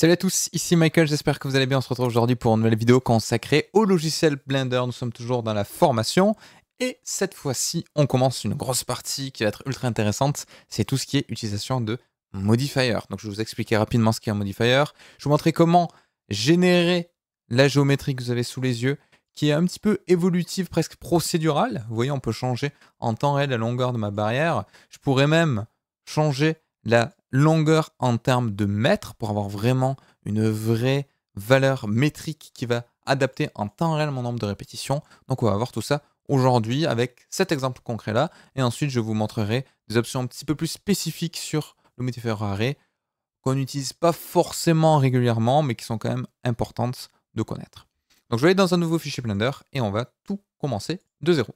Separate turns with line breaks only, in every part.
Salut à tous, ici Michael, j'espère que vous allez bien. On se retrouve aujourd'hui pour une nouvelle vidéo consacrée au logiciel Blender. Nous sommes toujours dans la formation et cette fois-ci, on commence une grosse partie qui va être ultra intéressante. C'est tout ce qui est utilisation de modifiers. Donc je vais vous expliquer rapidement ce qu'est un modifier. Je vais vous montrer comment générer la géométrie que vous avez sous les yeux, qui est un petit peu évolutive, presque procédurale. Vous voyez, on peut changer en temps réel la longueur de ma barrière. Je pourrais même changer la longueur en termes de mètres pour avoir vraiment une vraie valeur métrique qui va adapter en temps réel mon nombre de répétitions. Donc on va voir tout ça aujourd'hui avec cet exemple concret là et ensuite je vous montrerai des options un petit peu plus spécifiques sur le modifier array qu'on n'utilise pas forcément régulièrement mais qui sont quand même importantes de connaître. Donc je vais aller dans un nouveau fichier Blender et on va tout commencer de zéro.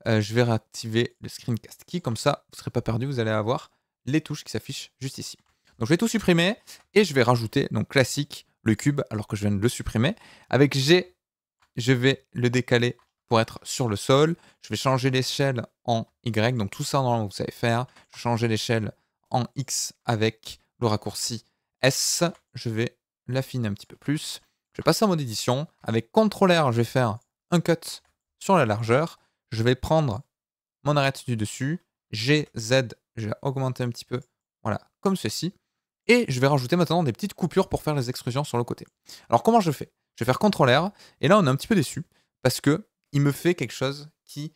Je vais réactiver le screencast key, comme ça vous ne serez pas perdu, vous allez avoir les touches qui s'affichent juste ici. Donc je vais tout supprimer et je vais rajouter, donc classique, le cube alors que je viens de le supprimer. Avec G, je vais le décaler pour être sur le sol. Je vais changer l'échelle en Y, donc tout ça normalement vous savez faire. Je vais changer l'échelle en X avec le raccourci S. Je vais l'affiner un petit peu plus. Je vais passer en mode édition. Avec CTRL R, je vais faire un cut sur la largeur. Je vais prendre mon arête du dessus. G, Z, je vais augmenter un petit peu, voilà, comme ceci. Et je vais rajouter maintenant des petites coupures pour faire les extrusions sur le côté. Alors comment je fais? Je vais faire CTRL R, et là on est un petit peu déçu, parce que il me fait quelque chose qui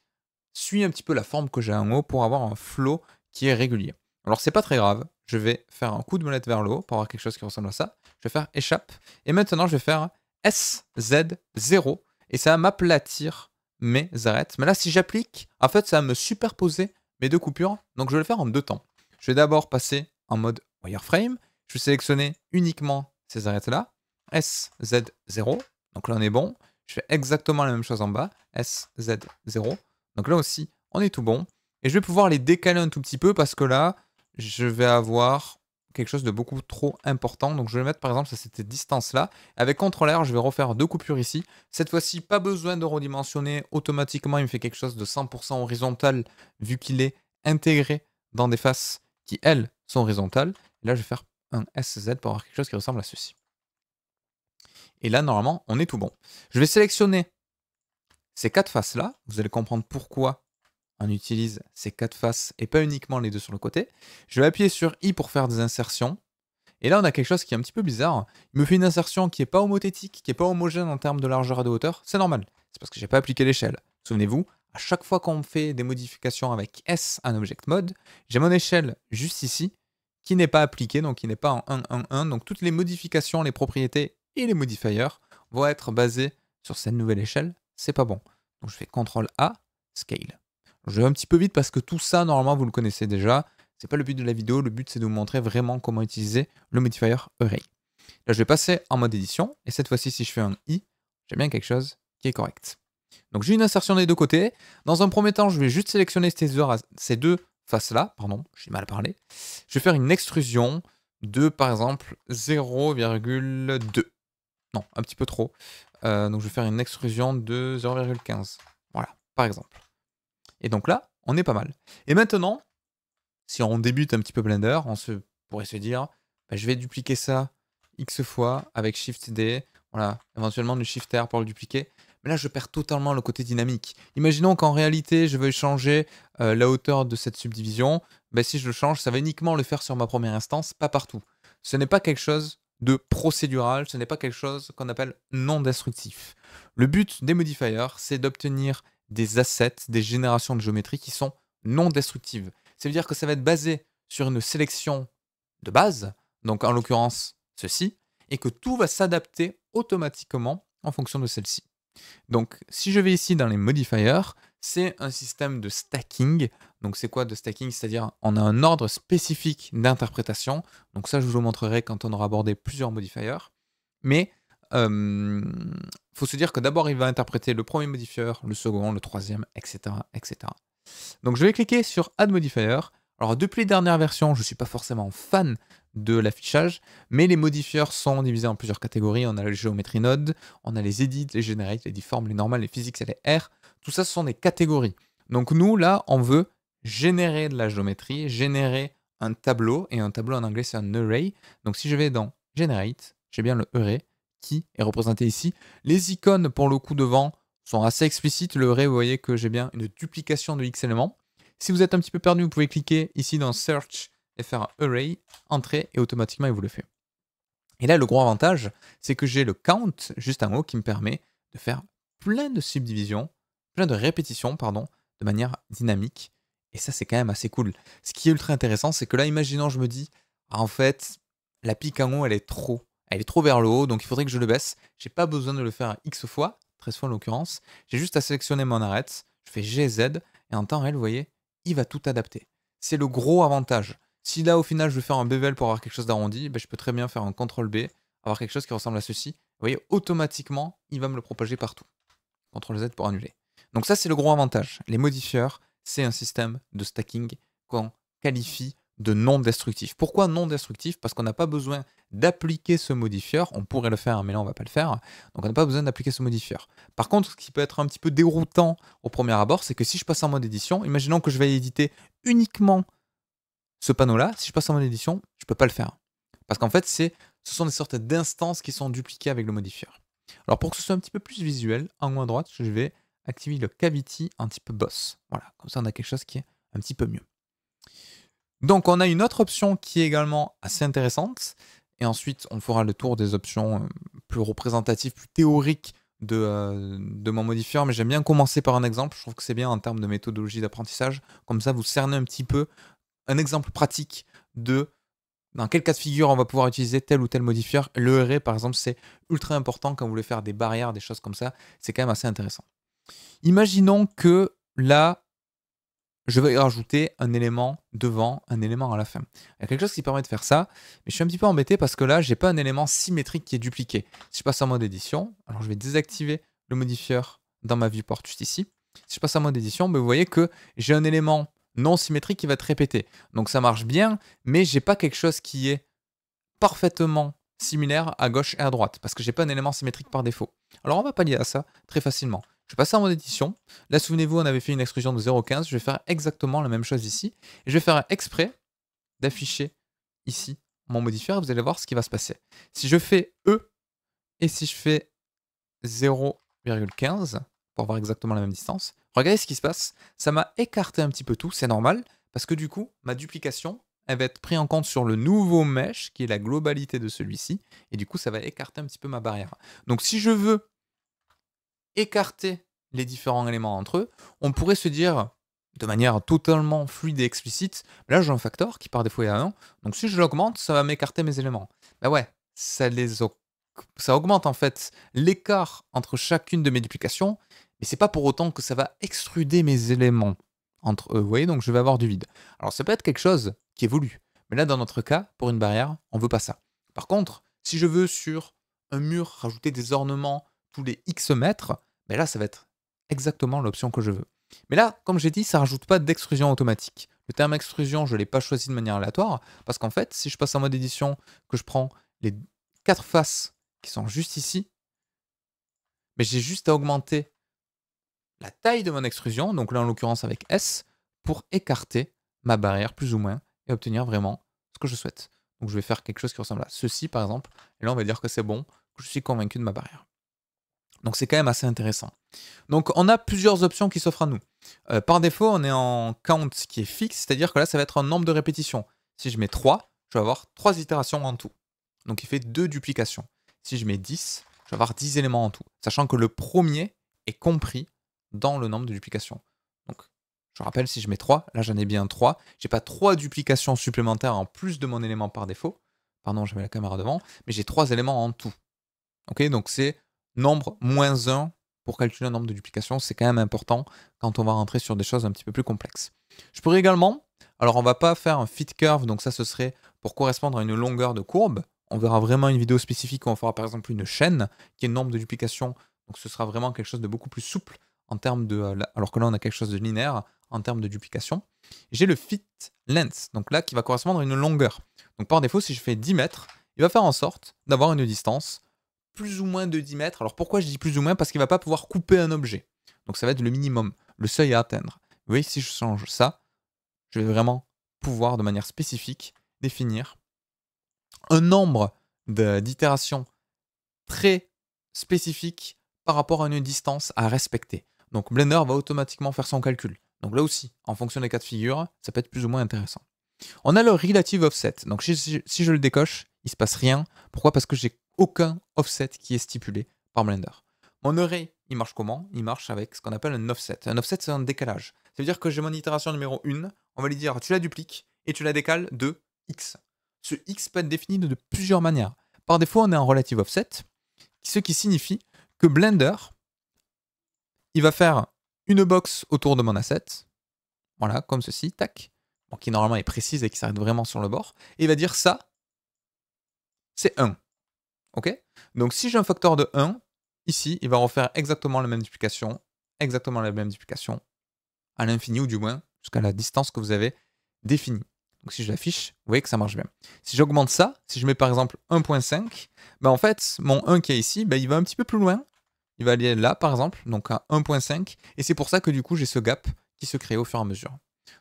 suit un petit peu la forme que j'ai en haut pour avoir un flow qui est régulier. Alors c'est pas très grave, je vais faire un coup de molette vers le haut pour avoir quelque chose qui ressemble à ça. Je vais faire échappe, et maintenant je vais faire SZ0, et ça va m'aplatir mes arêtes. Mais là si j'applique, en fait ça va me superposer mes deux coupures, donc je vais le faire en deux temps. Je vais d'abord passer en mode wireframe, je vais sélectionner uniquement ces arêtes-là, SZ0, donc là on est bon, je fais exactement la même chose en bas, SZ0, donc là aussi on est tout bon, et je vais pouvoir les décaler un tout petit peu parce que là, je vais avoir quelque chose de beaucoup trop important, donc je vais mettre par exemple à cette distance-là, avec CTRL R, je vais refaire deux coupures ici, cette fois-ci pas besoin de redimensionner, automatiquement il me fait quelque chose de 100% horizontal, vu qu'il est intégré dans des faces qui, elles, sont horizontales. Et là, je vais faire un SZ pour avoir quelque chose qui ressemble à ceci. Et là, normalement, on est tout bon. Je vais sélectionner ces quatre faces-là. Vous allez comprendre pourquoi on utilise ces quatre faces et pas uniquement les deux sur le côté. Je vais appuyer sur I pour faire des insertions. Et là, on a quelque chose qui est un petit peu bizarre. Il me fait une insertion qui n'est pas homothétique, qui n'est pas homogène en termes de largeur et de hauteur. C'est normal. C'est parce que je n'ai pas appliqué l'échelle. Souvenez-vous, à chaque fois qu'on fait des modifications avec S en Object Mode, j'ai mon échelle juste ici, qui n'est pas appliquée, donc qui n'est pas en 1, 1, 1. Donc toutes les modifications, les propriétés et les modifiers vont être basés sur cette nouvelle échelle. C'est pas bon. Donc je fais CTRL A, Scale. Je vais un petit peu vite parce que tout ça, normalement, vous le connaissez déjà. C'est pas le but de la vidéo, le but c'est de vous montrer vraiment comment utiliser le modifier array. Là je vais passer en mode édition, et cette fois-ci si je fais un I, j'ai bien quelque chose qui est correct. Donc j'ai une insertion des deux côtés. Dans un premier temps, je vais juste sélectionner ces deux faces-là, pardon, j'ai mal parlé. Je vais faire une extrusion de par exemple 0,2. Non, un petit peu trop. Donc je vais faire une extrusion de 0,15. Voilà, par exemple. Et donc là, on est pas mal. Et maintenant, si on débute un petit peu Blender, pourrait se dire, bah, je vais dupliquer ça X fois avec Shift D, voilà, éventuellement du Shift R pour le dupliquer. Mais là, je perds totalement le côté dynamique. Imaginons qu'en réalité, je veuille changer la hauteur de cette subdivision. Bah, si je le change, ça va uniquement le faire sur ma première instance, pas partout. Ce n'est pas quelque chose de procédural, ce n'est pas quelque chose qu'on appelle non destructif. Le but des modifiers, c'est d'obtenir des assets, des générations de géométrie qui sont non destructives. Ça veut dire que ça va être basé sur une sélection de base, donc en l'occurrence ceci, et que tout va s'adapter automatiquement en fonction de celle-ci. Donc si je vais ici dans les modifiers, c'est un système de stacking. Donc c'est quoi de stacking? C'est-à-dire on a un ordre spécifique d'interprétation. Donc ça je vous le montrerai quand on aura abordé plusieurs modifiers. Mais faut se dire que d'abord il va interpréter le premier modifier, le second, le troisième, etc., etc. Donc je vais cliquer sur Add Modifier. Alors depuis les dernières versions, je ne suis pas forcément fan de l'affichage, mais les modifiers sont divisés en plusieurs catégories. On a les géométrie node, on a les edits, les generate, les deform, les normales, les physics et les R. Tout ça, ce sont des catégories. Donc nous, là, on veut générer de la géométrie, générer un tableau, et un tableau en anglais, c'est un array. Donc si je vais dans Generate, j'ai bien le array qui est représenté ici. Les icônes, pour le coup, devant, sont assez explicites. Le array, vous voyez que j'ai bien une duplication de X éléments. Si vous êtes un petit peu perdu, vous pouvez cliquer ici dans Search et faire array, entrer, et automatiquement, il vous le fait. Et là, le gros avantage, c'est que j'ai le count juste en haut qui me permet de faire plein de subdivisions, plein de répétitions, pardon, de manière dynamique. Et ça, c'est quand même assez cool. Ce qui est ultra intéressant, c'est que là, imaginons, je me dis, ah, en fait, la pique en haut, elle est trop vers le haut, donc il faudrait que je le baisse. J'ai pas besoin de le faire X fois, 13 fois en l'occurrence. J'ai juste à sélectionner mon arrête, je fais GZ, et en temps réel, vous voyez, il va tout adapter. C'est le gros avantage. Si là, au final, je veux faire un bevel pour avoir quelque chose d'arrondi, ben, je peux très bien faire un CTRL-B, avoir quelque chose qui ressemble à ceci. Vous voyez, automatiquement, il va me le propager partout. CTRL-Z pour annuler. Donc ça, c'est le gros avantage. Les modifieurs, c'est un système de stacking qu'on qualifie de non destructif. Pourquoi non destructif? Parce qu'on n'a pas besoin d'appliquer ce modifieur. On pourrait le faire, mais là, on ne va pas le faire. Donc on n'a pas besoin d'appliquer ce modifieur. Par contre, ce qui peut être un petit peu déroutant au premier abord, c'est que si je passe en mode édition, imaginons que je vais éditer uniquement ce panneau-là, si je passe en mode édition, je ne peux pas le faire. Parce qu'en fait, ce sont des sortes d'instances qui sont dupliquées avec le modifieur. Alors pour que ce soit un petit peu plus visuel, en haut à droite, je vais activer le cavity un petit peu boss. Voilà, comme ça on a quelque chose qui est un petit peu mieux. Donc on a une autre option qui est également assez intéressante. Et ensuite, on fera le tour des options plus représentatives, plus théoriques de mon modifieur. Mais j'aime bien commencer par un exemple. Je trouve que c'est bien en termes de méthodologie d'apprentissage. Comme ça, vous cernez un petit peu un exemple pratique de dans quel cas de figure on va pouvoir utiliser tel ou tel modifieur. Le array, par exemple, c'est ultra important quand vous voulez faire des barrières, des choses comme ça. C'est quand même assez intéressant. Imaginons que là, je vais rajouter un élément devant, un élément à la fin. Il y a quelque chose qui permet de faire ça, mais je suis un petit peu embêté parce que là, je n'ai pas un élément symétrique qui est dupliqué. Si je passe en mode édition, alors je vais désactiver le modifieur dans ma viewport juste ici. Si je passe en mode édition, vous voyez que j'ai un élément non symétrique qui va être répété. Donc ça marche bien, mais j'ai pas quelque chose qui est parfaitement similaire à gauche et à droite, parce que j'ai pas un élément symétrique par défaut. Alors on va pallier à ça très facilement. Je vais passer en mode édition. Là, souvenez-vous, on avait fait une extrusion de 0,15. Je vais faire exactement la même chose ici. Et je vais faire exprès d'afficher ici mon modifieur. Et vous allez voir ce qui va se passer. Si je fais E et si je fais 0,15 pour avoir exactement la même distance, regardez ce qui se passe. Ça m'a écarté un petit peu tout. C'est normal parce que du coup, ma duplication, elle va être prise en compte sur le nouveau mesh qui est la globalité de celui-ci. Et du coup, ça va écarter un petit peu ma barrière. Donc si je veux écarter les différents éléments entre eux, on pourrait se dire de manière totalement fluide et explicite, là j'ai un facteur qui par défaut est à 1, donc si je l'augmente, ça va m'écarter mes éléments. Ben ouais, ça augmente en fait l'écart entre chacune de mes duplications, mais c'est pas pour autant que ça va extruder mes éléments entre eux, vous voyez, donc je vais avoir du vide. Alors ça peut être quelque chose qui évolue, mais là dans notre cas, pour une barrière, on veut pas ça. Par contre, si je veux sur un mur rajouter des ornements tous les X mètres, mais là, ça va être exactement l'option que je veux. Mais là, comme j'ai dit, ça ne rajoute pas d'extrusion automatique. Le terme extrusion, je ne l'ai pas choisi de manière aléatoire, parce qu'en fait, si je passe en mode édition, que je prends les 4 faces qui sont juste ici, mais j'ai juste à augmenter la taille de mon extrusion, donc là en l'occurrence avec S, pour écarter ma barrière plus ou moins et obtenir vraiment ce que je souhaite. Donc je vais faire quelque chose qui ressemble à ceci par exemple, et là on va dire que c'est bon, que je suis convaincu de ma barrière. Donc c'est quand même assez intéressant. Donc on a plusieurs options qui s'offrent à nous. Par défaut, on est en count qui est fixe, c'est-à-dire que là, ça va être un nombre de répétitions. Si je mets 3, je vais avoir 3 itérations en tout. Donc il fait 2 duplications. Si je mets 10, je vais avoir 10 éléments en tout. Sachant que le premier est compris dans le nombre de duplications. Donc je rappelle, si je mets 3, là j'en ai bien 3. Je n'ai pas 3 duplications supplémentaires en plus de mon élément par défaut. Pardon, je mets la caméra devant. Mais j'ai 3 éléments en tout. Ok, donc c'est nombre moins 1 pour calculer un nombre de duplications, c'est quand même important quand on va rentrer sur des choses un petit peu plus complexes. Je pourrais également, alors on va pas faire un fit curve, donc ça ce serait pour correspondre à une longueur de courbe. On verra vraiment une vidéo spécifique où on fera par exemple une chaîne qui est le nombre de duplications, donc ce sera vraiment quelque chose de beaucoup plus souple en termes de, alors que là on a quelque chose de linéaire en termes de duplication. J'ai le fit length, donc là qui va correspondre à une longueur. Donc par défaut, si je fais 10 mètres, il va faire en sorte d'avoir une distance plus ou moins de 10 mètres. Alors pourquoi je dis plus ou moins? Parce qu'il ne va pas pouvoir couper un objet. Donc ça va être le minimum, le seuil à atteindre. Vous voyez, si je change ça, je vais vraiment pouvoir de manière spécifique définir un nombre d'itération très spécifique par rapport à une distance à respecter. Donc Blender va automatiquement faire son calcul. Donc là aussi, en fonction des cas de figure, ça peut être plus ou moins intéressant. On a le Relative Offset. Donc si je le décoche, il ne se passe rien. Pourquoi? Parce que j'ai aucun offset qui est stipulé par Blender. Mon array, il marche comment? Il marche avec ce qu'on appelle un offset. Un offset, c'est un décalage. Ça veut dire que j'ai mon itération numéro 1, on va lui dire tu la dupliques et tu la décales de x. Ce x peut être défini de plusieurs manières. Par défaut, on est en Relative Offset, ce qui signifie que Blender, il va faire une box autour de mon asset, voilà, comme ceci, tac, bon, qui normalement est précise et qui s'arrête vraiment sur le bord, et il va dire ça, c'est 1. Ok? Donc si j'ai un facteur de 1, ici, il va refaire exactement la même duplication, à l'infini, ou du moins jusqu'à la distance que vous avez définie. Donc si je l'affiche, vous voyez que ça marche bien. Si j'augmente ça, si je mets par exemple 1.5, ben en fait, mon 1 qui est ici, ben il va un petit peu plus loin. Il va aller là, par exemple, donc à 1.5. Et c'est pour ça que du coup, j'ai ce gap qui se crée au fur et à mesure.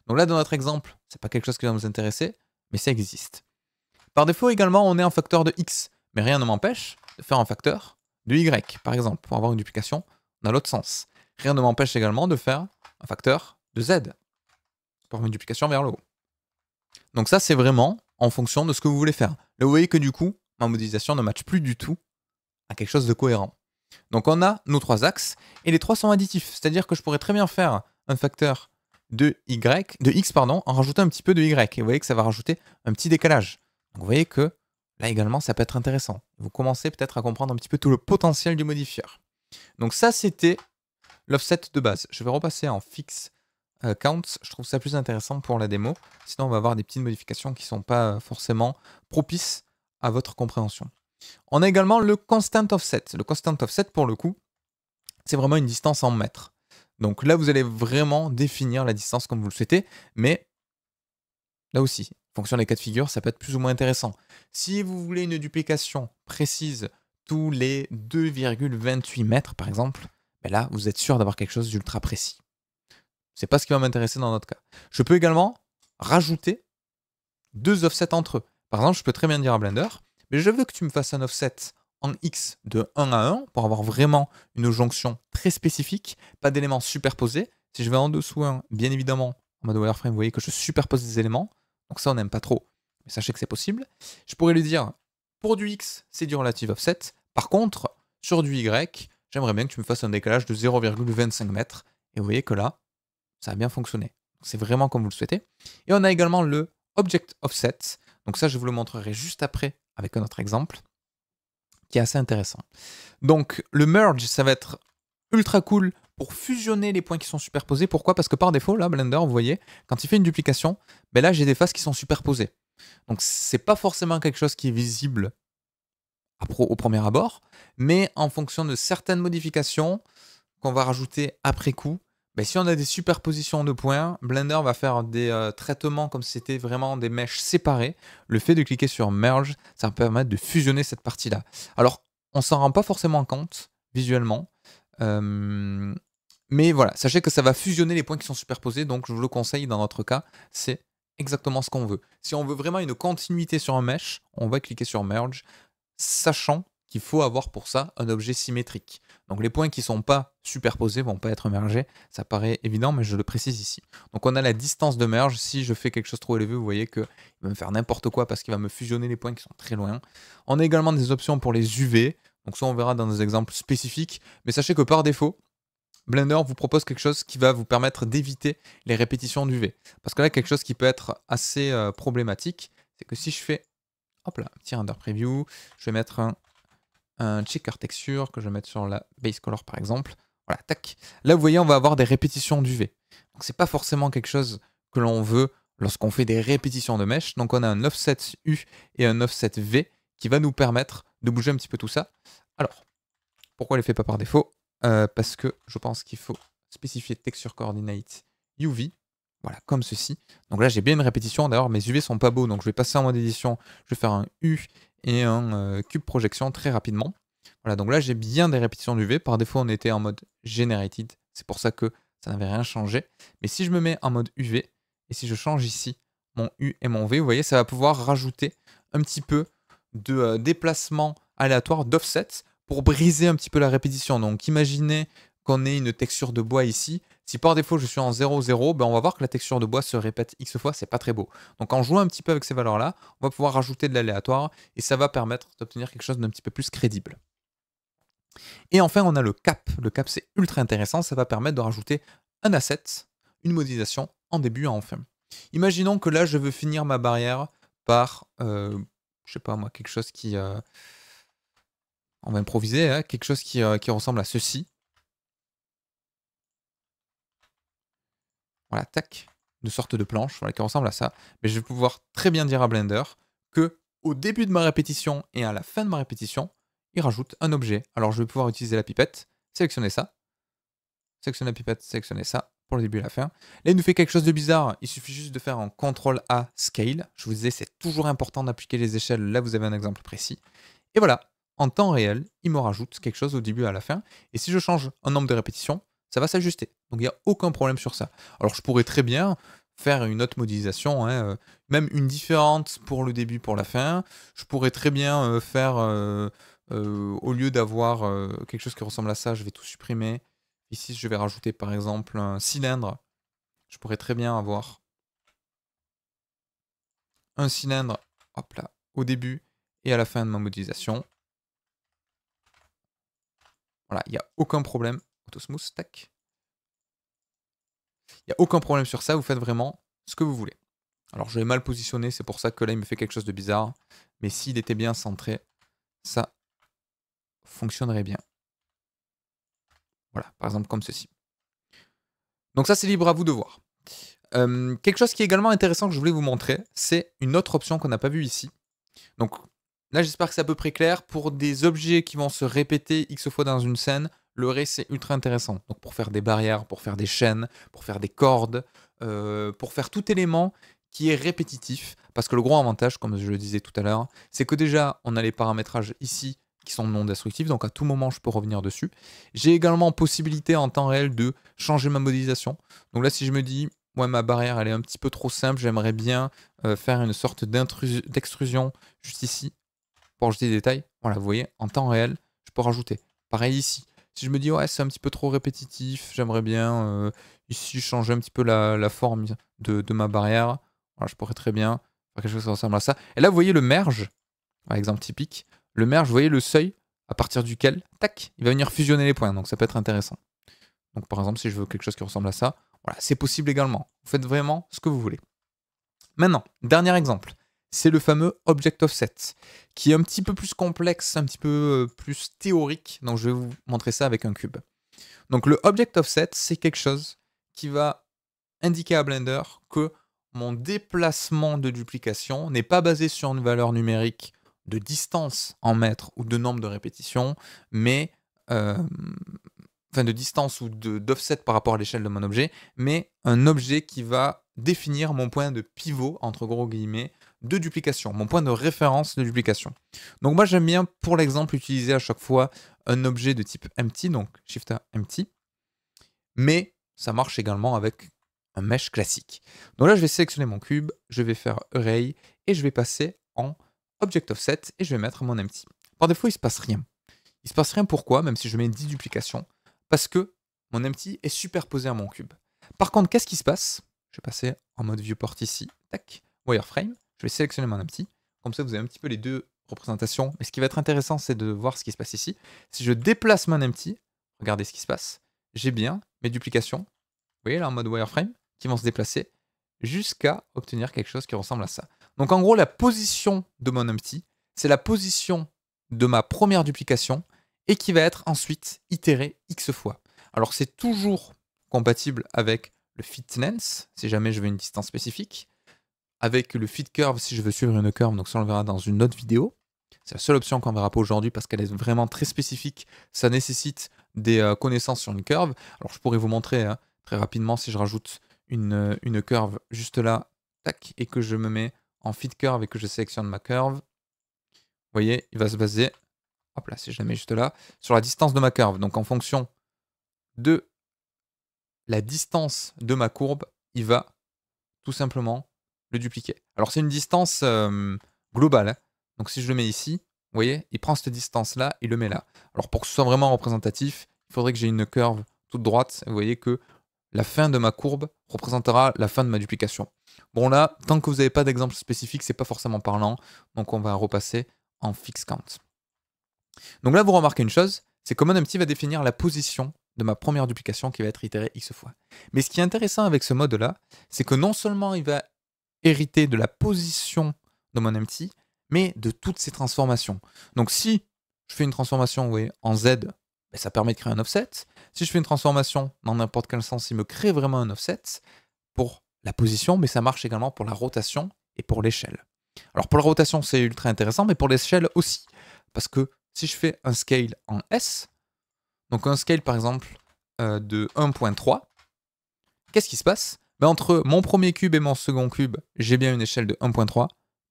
Donc là, dans notre exemple, c'est pas quelque chose qui va nous intéresser, mais ça existe. Par défaut, également, on est en facteur de x. Mais rien ne m'empêche de faire un facteur de y, par exemple, pour avoir une duplication dans l'autre sens. Rien ne m'empêche également de faire un facteur de z, pour avoir une duplication vers le haut. Donc ça, c'est vraiment en fonction de ce que vous voulez faire. Là, vous voyez que du coup, ma modélisation ne matche plus du tout à quelque chose de cohérent. Donc on a nos trois axes, et les trois sont additifs. C'est-à-dire que je pourrais très bien faire un facteur de x en rajoutant un petit peu de y. Et vous voyez que ça va rajouter un petit décalage. Donc vous voyez que là également, ça peut être intéressant. Vous commencez peut-être à comprendre un petit peu tout le potentiel du modifieur. Donc ça, c'était l'offset de base. Je vais repasser en fixe count. Je trouve ça plus intéressant pour la démo. Sinon, on va avoir des petites modifications qui ne sont pas forcément propices à votre compréhension. On a également le constant offset. Le constant offset, pour le coup, c'est vraiment une distance en mètres. Donc là, vous allez vraiment définir la distance comme vous le souhaitez, mais là aussi, en fonction des cas de figure, ça peut être plus ou moins intéressant. Si vous voulez une duplication précise tous les 2,28 mètres, par exemple, ben là, vous êtes sûr d'avoir quelque chose d'ultra précis. C'est pas ce qui va m'intéresser dans notre cas. Je peux également rajouter deux offsets entre eux. Par exemple, je peux très bien dire à Blender, mais je veux que tu me fasses un offset en X de 1 à 1 pour avoir vraiment une jonction très spécifique, pas d'éléments superposés. Si je vais en dessous 1, bien évidemment, en mode wireframe, vous voyez que je superpose des éléments. Donc ça, on n'aime pas trop. Mais sachez que c'est possible. Je pourrais lui dire, pour du X, c'est du relative offset. Par contre, sur du Y, j'aimerais bien que tu me fasses un décalage de 0,25 mètres. Et vous voyez que là, ça a bien fonctionné. C'est vraiment comme vous le souhaitez. Et on a également le Object Offset. Donc ça, je vous le montrerai juste après avec un autre exemple qui est assez intéressant. Donc le merge, ça va être ultra cool pour fusionner les points qui sont superposés. Pourquoi? Parce que par défaut, là, Blender, vous voyez, quand il fait une duplication, ben là, j'ai des faces qui sont superposées. Donc c'est pas forcément quelque chose qui est visible au premier abord, mais en fonction de certaines modifications qu'on va rajouter après coup, ben, si on a des superpositions de points, Blender va faire des traitements comme si c'était vraiment des mèches séparées. Le fait de cliquer sur Merge, ça va permettre de fusionner cette partie-là. Alors, on s'en rend pas forcément compte visuellement, mais voilà, sachez que ça va fusionner les points qui sont superposés, donc je vous le conseille dans notre cas, c'est exactement ce qu'on veut. Si on veut vraiment une continuité sur un mesh, on va cliquer sur Merge, sachant qu'il faut avoir pour ça un objet symétrique. Donc les points qui ne sont pas superposés ne vont pas être mergés. Ça paraît évident, mais je le précise ici. Donc on a la distance de merge. Si je fais quelque chose trop élevé, vous voyez qu'il va me faire n'importe quoi parce qu'il va me fusionner les points qui sont très loin. On a également des options pour les UV. Donc ça, on verra dans des exemples spécifiques. Mais sachez que par défaut, Blender vous propose quelque chose qui va vous permettre d'éviter les répétitions d'UV. Parce que là, quelque chose qui peut être assez problématique, c'est que si je fais hop là, un petit render preview, je vais mettre un checker texture que je vais mettre sur la base color par exemple. Voilà, tac. Là, vous voyez, on va avoir des répétitions d'UV. Donc, c'est pas forcément quelque chose que l'on veut lorsqu'on fait des répétitions de mesh. Donc, on a un offset U et un offset V qui va nous permettre de bouger un petit peu tout ça. Alors, pourquoi il ne les fait pas par défaut? Parce que je pense qu'il faut spécifier texture coordinate UV. Voilà, comme ceci. Donc là, j'ai bien une répétition. D'ailleurs, mes UV sont pas beaux, donc je vais passer en mode édition. Je vais faire un U et un cube projection très rapidement. Voilà, donc là, j'ai bien des répétitions d'UV. Par défaut, on était en mode generated. C'est pour ça que ça n'avait rien changé. Mais si je me mets en mode UV, et si je change ici mon U et mon V, vous voyez, ça va pouvoir rajouter un petit peu de déplacement aléatoire, d'offset, pour briser un petit peu la répétition. Donc imaginez qu'on ait une texture de bois ici. Si par défaut je suis en 0, 0, ben on va voir que la texture de bois se répète X fois, c'est pas très beau. Donc en jouant un petit peu avec ces valeurs-là, on va pouvoir rajouter de l'aléatoire et ça va permettre d'obtenir quelque chose d'un petit peu plus crédible. Et enfin, on a le cap. Le cap, c'est ultra intéressant, ça va permettre de rajouter un asset, une modélisation en début et en fin. Imaginons que là, je veux finir ma barrière par, je sais pas moi, quelque chose qui... on va improviser, hein, quelque chose qui ressemble à ceci. Voilà, tac, une sorte de planche, voilà, qui ressemble à ça. Mais je vais pouvoir très bien dire à Blender que au début de ma répétition et à la fin de ma répétition, il rajoute un objet. Alors je vais pouvoir utiliser la pipette, sélectionner ça, sélectionner la pipette, sélectionner ça pour le début et la fin. Là, il nous fait quelque chose de bizarre. Il suffit juste de faire un CTRL-A Scale. Je vous disais, c'est toujours important d'appliquer les échelles. Là, vous avez un exemple précis. Et voilà, en temps réel, il me rajoute quelque chose au début et à la fin. Et si je change un nombre de répétitions, ça va s'ajuster. Donc il n'y a aucun problème sur ça. Alors je pourrais très bien faire une autre modélisation, hein, même une différente pour le début, pour la fin. Je pourrais très bien faire, au lieu d'avoir quelque chose qui ressemble à ça, je vais tout supprimer. Ici, je vais rajouter par exemple un cylindre. Je pourrais très bien avoir un cylindre, hop là, au début et à la fin de ma modélisation. Voilà, il n'y a aucun problème. Autosmooth, tac. Il n'y a aucun problème sur ça, vous faites vraiment ce que vous voulez. Alors je l'ai mal positionné, c'est pour ça que là il me fait quelque chose de bizarre. Mais s'il était bien centré, ça fonctionnerait bien. Voilà, par exemple comme ceci. Donc ça c'est libre à vous de voir. Quelque chose qui est également intéressant que je voulais vous montrer, c'est une autre option qu'on n'a pas vue ici. Donc là j'espère que c'est à peu près clair. Pour des objets qui vont se répéter X fois dans une scène, le ré c'est ultra intéressant. Donc pour faire des barrières, pour faire des chaînes, pour faire des cordes, pour faire tout élément qui est répétitif. Parce que le gros avantage, comme je le disais tout à l'heure, c'est que déjà on a les paramétrages ici qui sont non destructifs, donc à tout moment je peux revenir dessus. J'ai également possibilité en temps réel de changer ma modélisation. Donc là si je me dis, ouais ma barrière elle est un petit peu trop simple, j'aimerais bien faire une sorte d'extrusion juste ici pour ajouter des détails. Voilà, vous voyez, en temps réel, je peux rajouter. Pareil ici. Si je me dis, ouais, c'est un petit peu trop répétitif, j'aimerais bien ici changer un petit peu la forme de ma barrière. Voilà, je pourrais très bien faire quelque chose qui ressemble à ça. Et là, vous voyez le merge, par exemple typique. Le merge, vous voyez le seuil à partir duquel, tac, il va venir fusionner les points. Donc ça peut être intéressant. Donc par exemple, si je veux quelque chose qui ressemble à ça, voilà, c'est possible également. Vous faites vraiment ce que vous voulez. Maintenant, dernier exemple, c'est le fameux Object Offset, qui est un petit peu plus complexe, un petit peu plus théorique, donc je vais vous montrer ça avec un cube. Donc le Object Offset, c'est quelque chose qui va indiquer à Blender que mon déplacement de duplication n'est pas basé sur une valeur numérique de distance en mètres ou de nombre de répétitions, mais enfin de distance ou d'offset par rapport à l'échelle de mon objet, mais un objet qui va définir mon point de pivot, entre gros guillemets, de duplication, mon point de référence de duplication. Donc moi j'aime bien pour l'exemple utiliser à chaque fois un objet de type empty, donc Shift A empty, mais ça marche également avec un mesh classique. Donc là je vais sélectionner mon cube, je vais faire Array et je vais passer en Object Offset et je vais mettre mon empty. Par défaut il ne se passe rien. Il ne se passe rien pourquoi, même si je mets 10 duplications, parce que mon empty est superposé à mon cube. Par contre, qu'est-ce qui se passe? Je vais passer en mode viewport ici, tac, wireframe, je vais sélectionner mon empty, comme ça vous avez un petit peu les deux représentations, mais ce qui va être intéressant c'est de voir ce qui se passe ici. Si je déplace mon empty, regardez ce qui se passe, j'ai bien mes duplications, vous voyez là en mode wireframe, qui vont se déplacer jusqu'à obtenir quelque chose qui ressemble à ça. Donc en gros, la position de mon empty, c'est la position de ma première duplication et qui va être ensuite itérée X fois. Alors c'est toujours compatible avec le fit length, si jamais je veux une distance spécifique, avec le fit curve si je veux suivre une curve, donc ça on le verra dans une autre vidéo. C'est la seule option qu'on ne verra pas aujourd'hui parce qu'elle est vraiment très spécifique, ça nécessite des connaissances sur une curve. Alors je pourrais vous montrer hein, très rapidement si je rajoute une curve juste là, tac, et que je me mets en fit curve et que je sélectionne ma curve, vous voyez, il va se baser, hop là, si je la mets juste là, sur la distance de ma curve. Donc en fonction de la distance de ma courbe, il va tout simplement le dupliquer. Alors c'est une distance globale, hein. Donc si je le mets ici, vous voyez, il prend cette distance-là, il le met là. Alors pour que ce soit vraiment représentatif, il faudrait que j'ai une curve toute droite. Vous voyez que la fin de ma courbe représentera la fin de ma duplication. Bon là, tant que vous n'avez pas d'exemple spécifique, c'est pas forcément parlant. Donc on va repasser en fixed count. Donc là, vous remarquez une chose, c'est que mon empty va définir la position de ma première duplication qui va être itérée x fois. Mais ce qui est intéressant avec ce mode-là, c'est que non seulement il va hériter de la position de mon empty, mais de toutes ces transformations. Donc si je fais une transformation, vous voyez, en z, ben, ça permet de créer un offset. Si je fais une transformation dans n'importe quel sens, il me crée vraiment un offset pour la position, mais ça marche également pour la rotation et pour l'échelle. Alors pour la rotation, c'est ultra intéressant, mais pour l'échelle aussi. Parce que si je fais un scale en S, donc un scale par exemple de 1.3, qu'est-ce qui se passe? Ben, entre mon premier cube et mon second cube, j'ai bien une échelle de 1.3,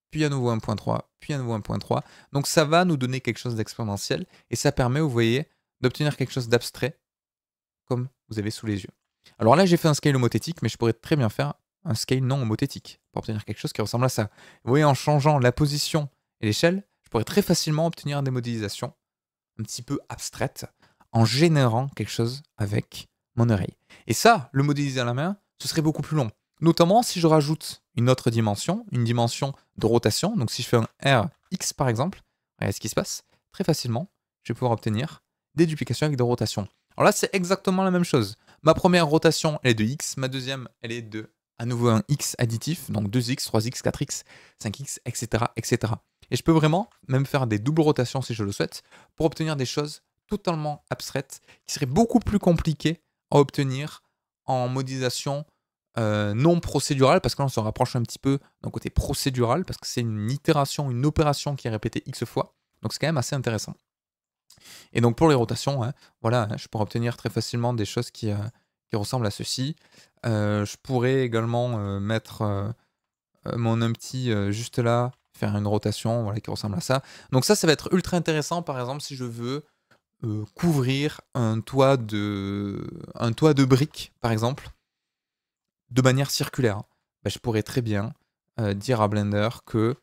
puis à nouveau 1.3, puis à nouveau 1.3. Donc ça va nous donner quelque chose d'exponentiel, et ça permet, vous voyez, d'obtenir quelque chose d'abstrait, comme vous avez sous les yeux. Alors là, j'ai fait un scale homothétique, mais je pourrais très bien faire un scale non homothétique, pour obtenir quelque chose qui ressemble à ça. Vous voyez, en changeant la position et l'échelle, je pourrais très facilement obtenir des modélisations un petit peu abstraites, en générant quelque chose avec mon array. Et ça, le modéliser à la main, ce serait beaucoup plus long. Notamment si je rajoute une autre dimension, une dimension de rotation. Donc si je fais un Rx par exemple, regardez ce qui se passe. Très facilement, je vais pouvoir obtenir des duplications avec de rotation. Alors là, c'est exactement la même chose. Ma première rotation, elle est de x. Ma deuxième, elle est de, à nouveau, un x additif. Donc 2x, 3x, 4x, 5x, etc., etc. Et je peux vraiment même faire des doubles rotations si je le souhaite pour obtenir des choses totalement abstraites qui seraient beaucoup plus compliquées à obtenir en modélisation non procédurale, parce que là on se rapproche un petit peu d'un côté procédural, parce que c'est une itération, une opération qui est répétée x fois. Donc c'est quand même assez intéressant. Et donc pour les rotations, hein, voilà, je pourrais obtenir très facilement des choses qui ressemblent à ceci. Je pourrais également mettre mon empty juste là, faire une rotation voilà, qui ressemble à ça. Donc ça va être ultra intéressant, par exemple, si je veux couvrir un toit de briques, par exemple, de manière circulaire. Ben, je pourrais très bien dire à Blender que,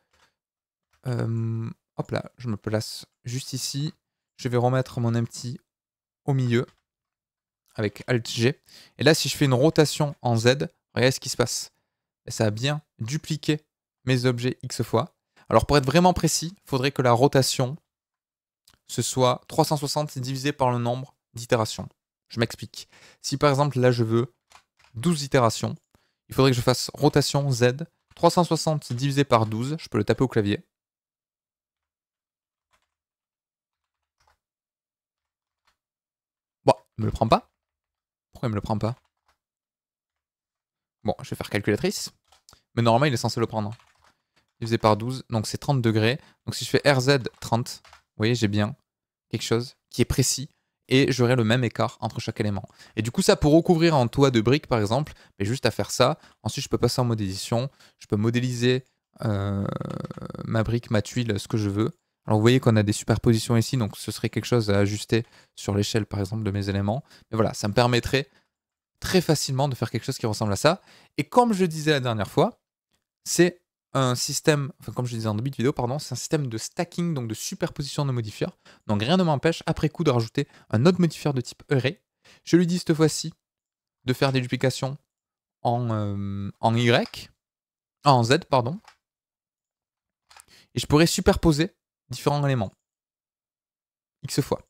hop là, je me place juste ici, je vais remettre mon empty au milieu, avec Alt-G, et là, si je fais une rotation en Z, regardez ce qui se passe. Et ça a bien dupliqué mes objets X fois. Alors pour être vraiment précis, il faudrait que la rotation, ce soit 360 divisé par le nombre d'itérations. Je m'explique. Si par exemple là je veux 12 itérations, il faudrait que je fasse rotation Z, 360 divisé par 12, je peux le taper au clavier. Bon, il me le prend pas. Pourquoi il me le prend pas? Bon, je vais faire calculatrice. Mais normalement il est censé le prendre. Divisé par 12, donc c'est 30 degrés. Donc si je fais RZ 30, vous voyez, j'ai bien quelque chose qui est précis et j'aurai le même écart entre chaque élément. Et du coup, ça pour recouvrir un toit de briques, par exemple, mais juste à faire ça. Ensuite, je peux passer en mode édition. Je peux modéliser ma brique, ma tuile, ce que je veux. Alors vous voyez qu'on a des superpositions ici, donc ce serait quelque chose à ajuster sur l'échelle, par exemple, de mes éléments. Mais voilà, ça me permettrait très facilement de faire quelque chose qui ressemble à ça. Et comme je disais la dernière fois, c'est un système, enfin comme je disais en début de vidéo, pardon, c'est un système de stacking, donc de superposition de modifieurs. Donc rien ne m'empêche, après coup, de rajouter un autre modifieur de type array. Je lui dis cette fois-ci de faire des duplications en Y, en Z, pardon. Et je pourrais superposer différents éléments. X fois.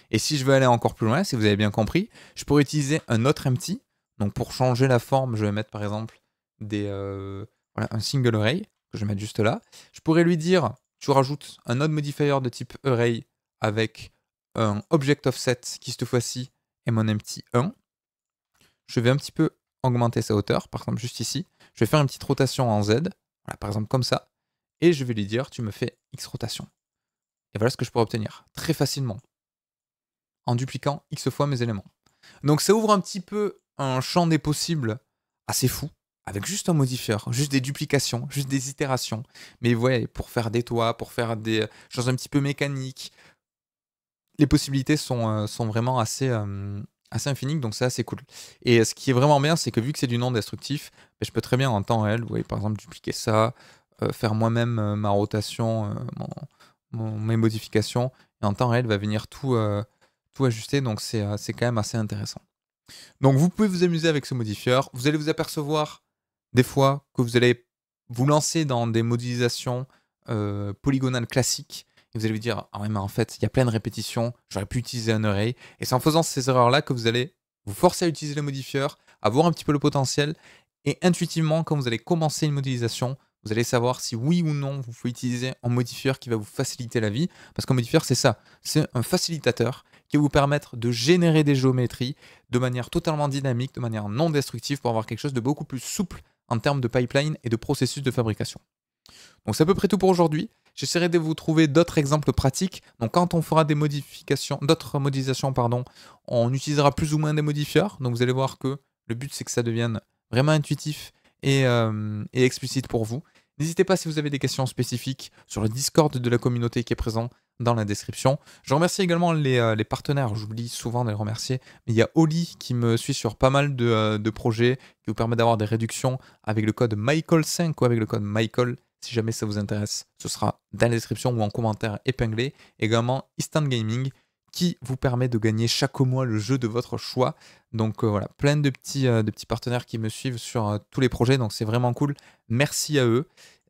Et si je veux aller encore plus loin, si vous avez bien compris, je pourrais utiliser un autre empty. Donc pour changer la forme, je vais mettre par exemple voilà, un single array, que je vais mettre juste là. Je pourrais lui dire, tu rajoutes un autre modifier de type array avec un object offset qui cette fois-ci est mon empty 1. Je vais un petit peu augmenter sa hauteur, par exemple juste ici. Je vais faire une petite rotation en Z, voilà, par exemple comme ça. Et je vais lui dire, tu me fais X rotation. Et voilà ce que je pourrais obtenir très facilement en dupliquant X fois mes éléments. Donc ça ouvre un petit peu un champ des possibles assez fou, avec juste un modifieur, juste des duplications, juste des itérations. Mais vous voyez, pour faire des toits, pour faire des choses un petit peu mécaniques, les possibilités sont vraiment assez infinies, donc c'est assez cool. Et ce qui est vraiment bien, c'est que vu que c'est du non destructif, ben, je peux très bien en temps réel, vous voyez, par exemple, dupliquer ça, faire moi-même ma rotation, mes modifications, et en temps réel, il va venir tout ajuster, donc c'est quand même assez intéressant. Donc vous pouvez vous amuser avec ce modifieur. Vous allez vous apercevoir des fois que vous allez vous lancer dans des modélisations polygonales classiques et vous allez vous dire: «Ah ouais, mais en fait, il y a plein de répétitions, j'aurais pu utiliser un array», et c'est en faisant ces erreurs-là que vous allez vous forcer à utiliser le modifieur, à voir un petit peu le potentiel, et intuitivement, quand vous allez commencer une modélisation, vous allez savoir si oui ou non vous pouvez utiliser un modifieur qui va vous faciliter la vie. Parce qu'un modifieur, c'est ça, c'est un facilitateur qui va vous permettre de générer des géométries de manière totalement dynamique, de manière non destructive, pour avoir quelque chose de beaucoup plus souple en termes de pipeline et de processus de fabrication. Donc c'est à peu près tout pour aujourd'hui. J'essaierai de vous trouver d'autres exemples pratiques. Donc quand on fera des modifications, d'autres modélisations, pardon, on utilisera plus ou moins des modifieurs. Donc vous allez voir que le but, c'est que ça devienne vraiment intuitif et explicite pour vous. N'hésitez pas si vous avez des questions spécifiques sur le Discord de la communauté qui est présent dans la description. Je remercie également les partenaires, j'oublie souvent de les remercier, mais il y a Oli qui me suit sur pas mal de projets, qui vous permet d'avoir des réductions avec le code Michael5 ou avec le code Michael. Si jamais ça vous intéresse, ce sera dans la description ou en commentaire épinglé. Également Instant Gaming qui vous permet de gagner chaque mois le jeu de votre choix. Donc voilà, plein de petits partenaires qui me suivent sur tous les projets, donc c'est vraiment cool. Merci à eux.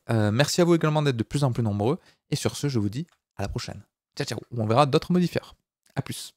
Merci à vous également d'être de plus en plus nombreux. Et sur ce, je vous dis à la prochaine. Ciao, ciao. On verra d'autres modifieurs. A plus.